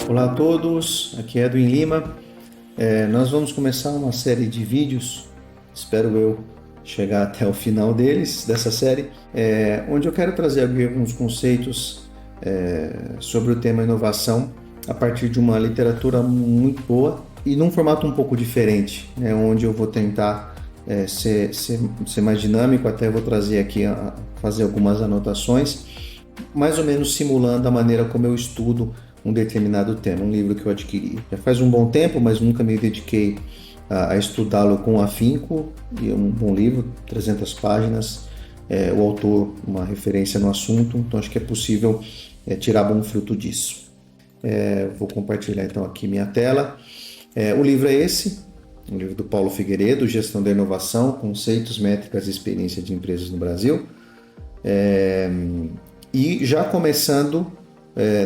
Olá a todos, aqui é Edwin Lima. Nós vamos começar uma série de vídeos, espero eu chegar até o final dessa série, onde eu quero trazer alguns conceitos sobre o tema inovação a partir de uma literatura muito boa e num formato um pouco diferente, né, onde eu vou tentar ser mais dinâmico, até vou trazer aqui, fazer algumas anotações, mais ou menos simulando a maneira como eu estudo um determinado tema, um livro que eu adquiri. Já faz um bom tempo, mas nunca me dediquei a estudá-lo com afinco, e é um bom livro, 300 páginas, o autor, uma referência no assunto, então acho que é possível tirar bom fruto disso. Vou compartilhar então aqui minha tela. O livro é esse, um livro do Paulo Figueiredo, Gestão da Inovação, Conceitos, Métricas e Experiência de Empresas no Brasil. E já começando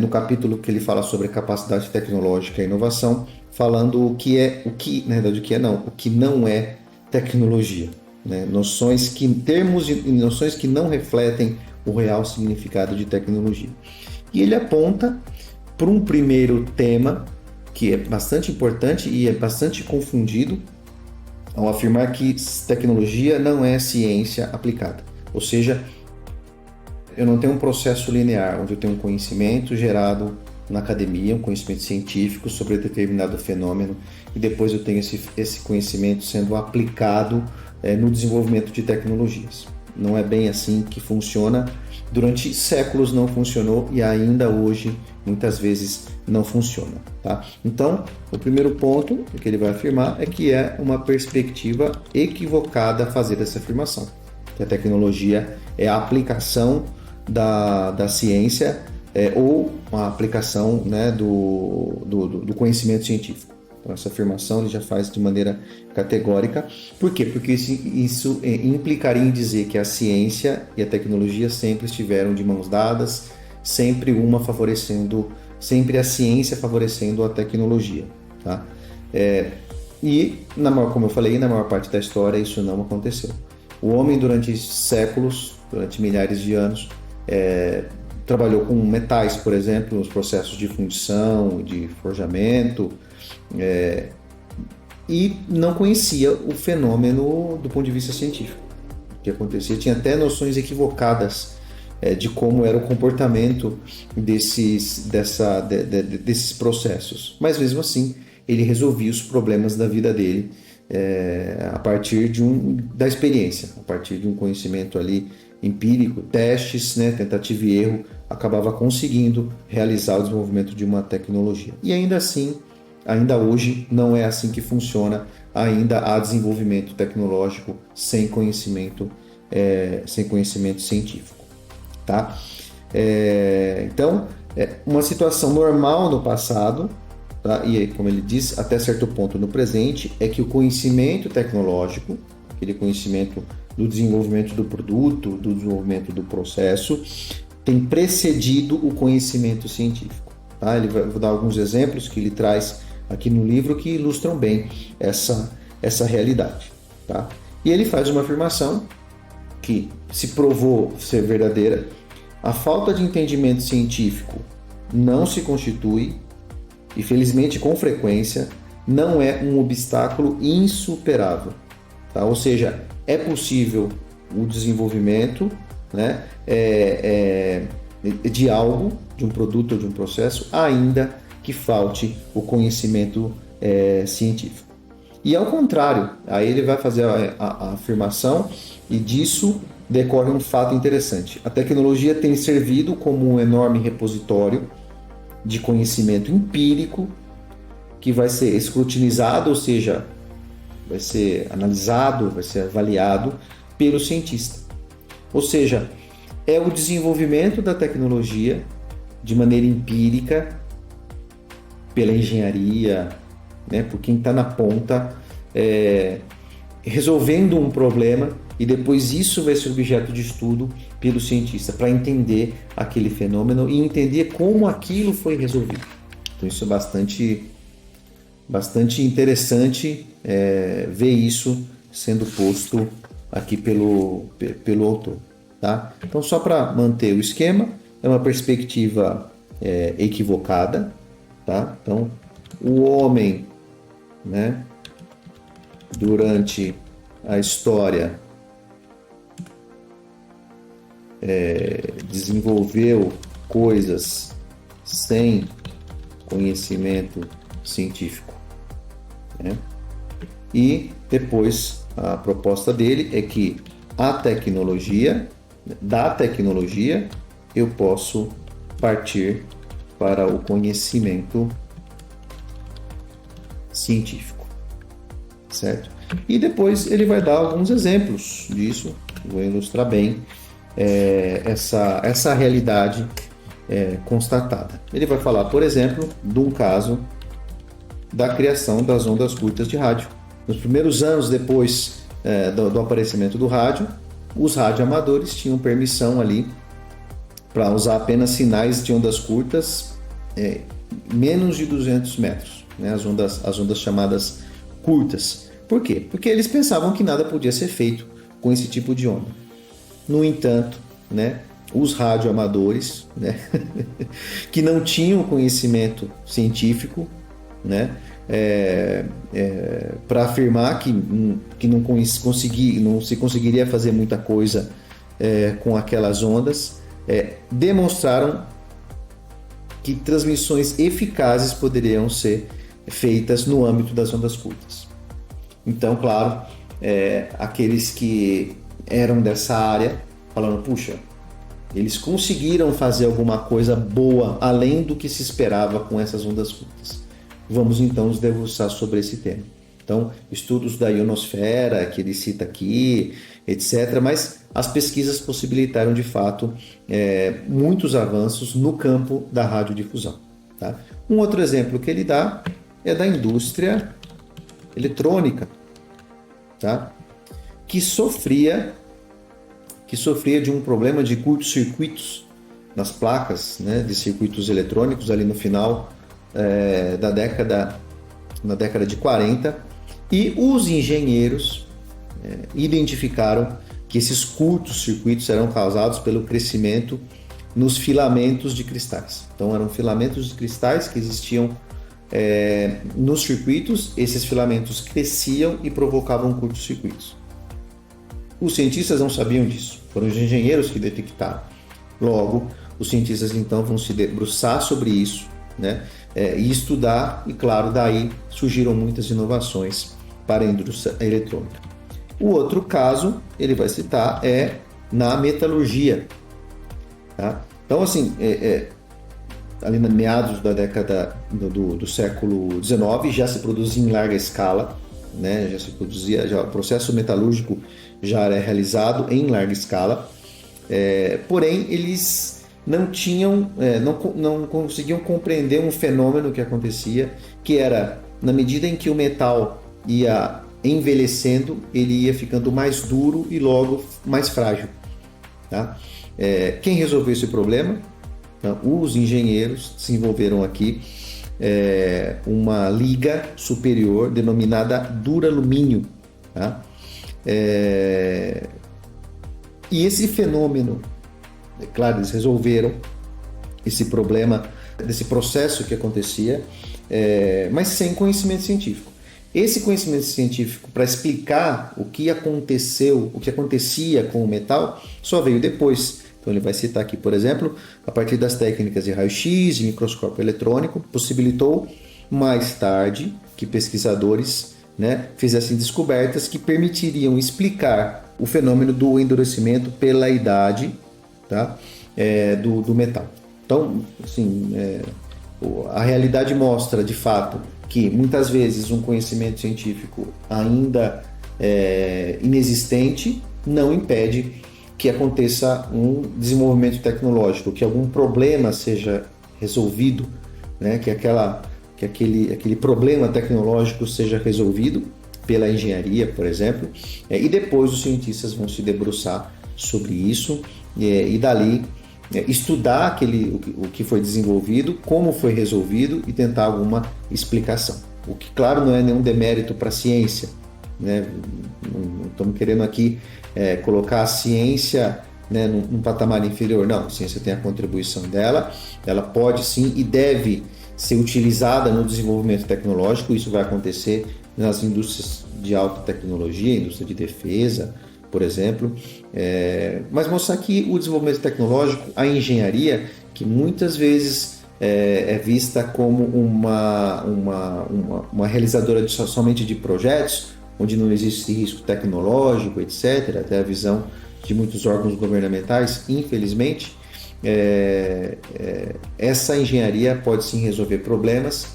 no capítulo que ele fala sobre capacidade tecnológica e inovação, falando o que não é tecnologia, né? Termos e noções que não refletem o real significado de tecnologia. E ele aponta para um primeiro tema que é bastante importante e é bastante confundido ao afirmar que tecnologia não é ciência aplicada, ou seja, eu não tenho um processo linear, onde eu tenho um conhecimento gerado na academia, um conhecimento científico sobre determinado fenômeno, e depois eu tenho esse conhecimento sendo aplicado no desenvolvimento de tecnologias. Não é bem assim que funciona. Durante séculos não funcionou e ainda hoje, muitas vezes, não funciona. Tá? Então, o primeiro ponto que ele vai afirmar é que é uma perspectiva equivocada fazer essa afirmação. Que a tecnologia é a aplicação da ciência ou a aplicação, né, do conhecimento científico. Então, essa afirmação ele já faz de maneira categórica. Por quê? Porque isso implicaria em dizer que a ciência e a tecnologia sempre estiveram de mãos dadas, sempre a ciência favorecendo a tecnologia. Tá? Como eu falei, na maior parte da história isso não aconteceu. O homem durante séculos, durante milhares de anos, trabalhou com metais, por exemplo, nos processos de fundição, de forjamento, e não conhecia o fenômeno do ponto de vista científico. O que acontecia, tinha até noções equivocadas de como era o comportamento desses processos. Mas mesmo assim, ele resolvia os problemas da vida dele a partir da experiência, a partir de um conhecimento ali empírico, testes, né, tentativa e erro, acabava conseguindo realizar o desenvolvimento de uma tecnologia. E ainda assim, ainda hoje, não é assim que funciona, ainda há desenvolvimento tecnológico sem conhecimento científico. Tá? Então, uma situação normal no passado, tá? E como ele diz, até certo ponto no presente, é que o conhecimento tecnológico, aquele conhecimento do desenvolvimento do produto, do desenvolvimento do processo, tem precedido o conhecimento científico. Tá? Vou dar alguns exemplos que ele traz aqui no livro que ilustram bem essa realidade. Tá? E ele faz uma afirmação que se provou ser verdadeira: a falta de entendimento científico não se constitui, e felizmente com frequência, não é um obstáculo insuperável. Tá? Ou seja, é possível o desenvolvimento, né, de algo, de um produto ou de um processo, ainda que falte o conhecimento científico. E ao contrário, aí ele vai fazer a afirmação, e disso decorre um fato interessante. A tecnologia tem servido como um enorme repositório de conhecimento empírico que vai ser escrutinizado, ou seja, vai ser analisado, vai ser avaliado pelo cientista. Ou seja, é o desenvolvimento da tecnologia de maneira empírica, pela engenharia, né, por quem está na ponta, resolvendo um problema, e depois isso vai ser objeto de estudo pelo cientista, para entender aquele fenômeno e entender como aquilo foi resolvido. Então isso é bastante interessante ver isso sendo posto aqui pelo autor. Tá? Então, só para manter o esquema, é uma perspectiva equivocada, tá? Então, o homem, né, durante a história desenvolveu coisas sem conhecimento científico, né? E depois a proposta dele é que da tecnologia eu posso partir para o conhecimento científico, certo? E depois ele vai dar alguns exemplos disso, vou ilustrar bem essa realidade constatada. Ele vai falar, por exemplo, de um caso da criação das ondas curtas de rádio. Nos primeiros anos depois do aparecimento do rádio, os radioamadores tinham permissão ali para usar apenas sinais de ondas curtas menos de 200 metros, né? As ondas chamadas curtas. Por quê? Porque eles pensavam que nada podia ser feito com esse tipo de onda. No entanto, né, os radioamadores, né, que não tinham conhecimento científico, né, para afirmar que não se conseguiria fazer muita coisa com aquelas ondas, demonstraram que transmissões eficazes poderiam ser feitas no âmbito das ondas curtas. Então, claro, aqueles que eram dessa área falando, puxa, eles conseguiram fazer alguma coisa boa além do que se esperava com essas ondas curtas. Vamos então nos debruçar sobre esse tema. Então, estudos da ionosfera, que ele cita aqui, etc. Mas as pesquisas possibilitaram, de fato, muitos avanços no campo da radiodifusão. Tá? Um outro exemplo que ele dá é da indústria eletrônica, tá? que sofria de um problema de curtos-circuitos nas placas, né, de circuitos eletrônicos ali no final na década de 40, e os engenheiros identificaram que esses curtos-circuitos eram causados pelo crescimento nos filamentos de cristais. Então eram filamentos de cristais que existiam nos circuitos, esses filamentos cresciam e provocavam curtos-circuitos. Os cientistas não sabiam disso, foram os engenheiros que detectaram. Logo, os cientistas então vão se debruçar sobre isso, né? E estudar, e claro, daí surgiram muitas inovações para a indústria eletrônica. O outro caso, ele vai citar, é na metalurgia. Tá? Então, assim, ali na meados da década do século XIX, já se produzia em larga escala, né? O processo metalúrgico já era realizado em larga escala, porém eles não conseguiam compreender um fenômeno que acontecia, que era, na medida em que o metal ia envelhecendo, ele ia ficando mais duro e logo mais frágil. Tá? Quem resolveu esse problema? Então, os engenheiros desenvolveram aqui uma liga superior denominada duralumínio. Tá? E esse fenômeno, claro, eles resolveram esse problema desse processo que acontecia, mas sem conhecimento científico. Esse conhecimento científico para explicar o que aconteceu, o que acontecia com o metal, só veio depois. Então ele vai citar aqui, por exemplo, a partir das técnicas de raio-x e microscópio eletrônico, possibilitou mais tarde que pesquisadores, né, fizessem descobertas que permitiriam explicar o fenômeno do endurecimento pela idade, tá, do metal. Então, assim, a realidade mostra, de fato, que muitas vezes um conhecimento científico ainda inexistente não impede que aconteça um desenvolvimento tecnológico, que algum problema seja resolvido, né? que aquele problema tecnológico seja resolvido pela engenharia, por exemplo, e depois os cientistas vão se debruçar sobre isso e dali estudar o que foi desenvolvido, como foi resolvido e tentar alguma explicação. O que, claro, não é nenhum demérito para a ciência, né? Não estamos querendo aqui colocar a ciência, né, num patamar inferior. Não, a ciência tem a contribuição dela, ela pode sim e deve ser utilizada no desenvolvimento tecnológico. Isso vai acontecer nas indústrias de alta tecnologia, indústria de defesa, por exemplo, mas mostrar que o desenvolvimento tecnológico, a engenharia, que muitas vezes é vista como uma realizadora somente de projetos, onde não existe risco tecnológico, etc., até a visão de muitos órgãos governamentais, infelizmente, essa engenharia pode sim resolver problemas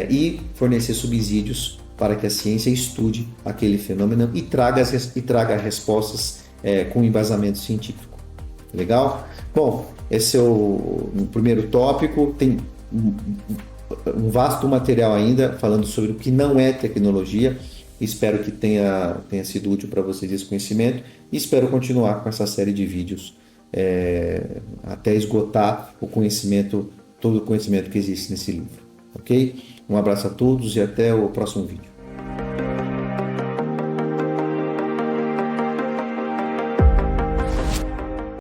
e fornecer subsídios para que a ciência estude aquele fenômeno e traga respostas com embasamento científico. Legal? Bom, esse é o primeiro tópico. Tem um vasto material ainda falando sobre o que não é tecnologia. Espero que tenha sido útil para vocês esse conhecimento e espero continuar com essa série de vídeos até esgotar o conhecimento, todo o conhecimento que existe nesse livro. Ok? Um abraço a todos e até o próximo vídeo.